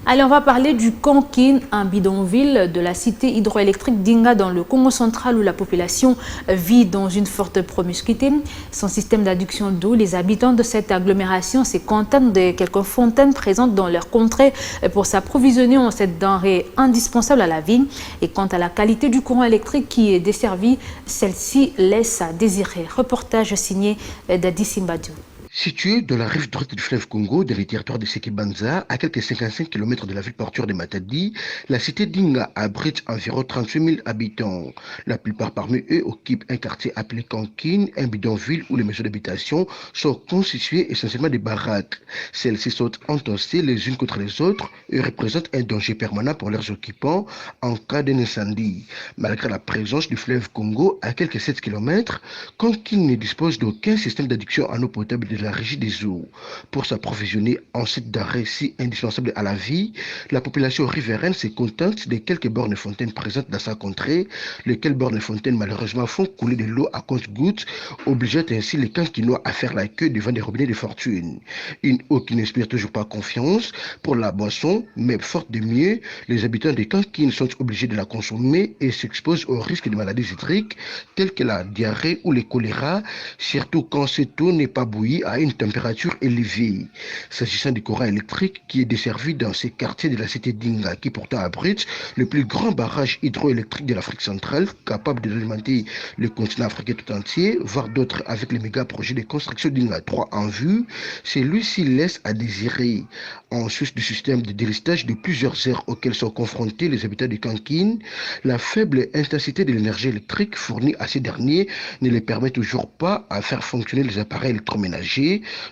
Allez, on va parler du Konkin, un bidonville de la cité hydroélectrique d'Inga dans le Congo central où la population vit dans une forte promiscuité. Sans système d'adduction d'eau, les habitants de cette agglomération se contentent de quelques fontaines présentes dans leur contrée pour s'approvisionner en cette denrée indispensable à la vie. Et quant à la qualité du courant électrique qui est desservi, celle-ci laisse à désirer. Reportage signé d'Adi Simbadio. Situé dans la rive droite du fleuve Congo, dans les territoires de Sekebanza, à quelques 55 km de la ville portuaire de Matadi, la cité d'Inga abrite environ 38 000 habitants. La plupart parmi eux occupent un quartier appelé Kankin, un bidonville où les maisons d'habitation sont constituées essentiellement de baraques. Celles-ci sont entassées les unes contre les autres et représentent un danger permanent pour leurs occupants en cas d'un incendie. Malgré la présence du fleuve Congo à quelques 7 km, Kankin ne dispose d'aucun système d'adduction en eau potable de la régie des eaux. Pour s'approvisionner en cette denrée si indispensable à la vie, la population riveraine se contente des quelques bornes fontaines présentes dans sa contrée, lesquelles bornes fontaines malheureusement font couler de l'eau à compte-gouttes, obligeant ainsi les Kankinois à faire la queue devant des robinets de fortune. Une eau qui n'inspire toujours pas confiance pour la boisson, mais faute de mieux, les habitants des Kankin sont obligés de la consommer et s'exposent au risque de maladies hydriques telles que la diarrhée ou le choléra, surtout quand cette eau n'est pas bouillie à une température élevée. S'agissant du courant électrique qui est desservi dans ces quartiers de la cité d'Inga, qui pourtant abrite le plus grand barrage hydroélectrique de l'Afrique centrale, capable d'alimenter le continent africain tout entier, voire d'autres avec les méga projets de construction d'Inga 3 en vue, celui-ci laisse à désirer. En sus du système de délestage de plusieurs heures auxquels sont confrontés les habitants de Kankin, la faible intensité de l'énergie électrique fournie à ces derniers ne les permet toujours pas à faire fonctionner les appareils électroménagers,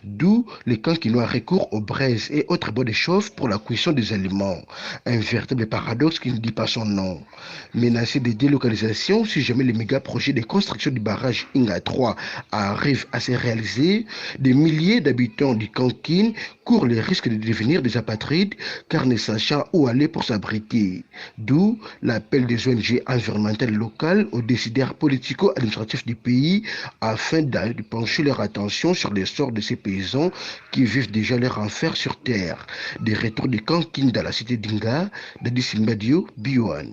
d'où les Kankinois recourent aux braises et autres bois de chauffe pour la cuisson des aliments. Un véritable paradoxe qui ne dit pas son nom. Menacé de délocalisation, si jamais les méga projets de construction du barrage Inga 3 arrivent à se réaliser, des milliers d'habitants du Kankin courent le risque de devenir des apatrides car ne sachant où aller pour s'abriter. D'où l'appel des ONG environnementales locales aux décideurs politico-administratifs du pays afin de pencher leur attention sur les sorts de ces paysans qui vivent déjà leur enfer sur terre. Des retours de Kankin dans la cité d'Inga, Dadi Simbadio, Bioan.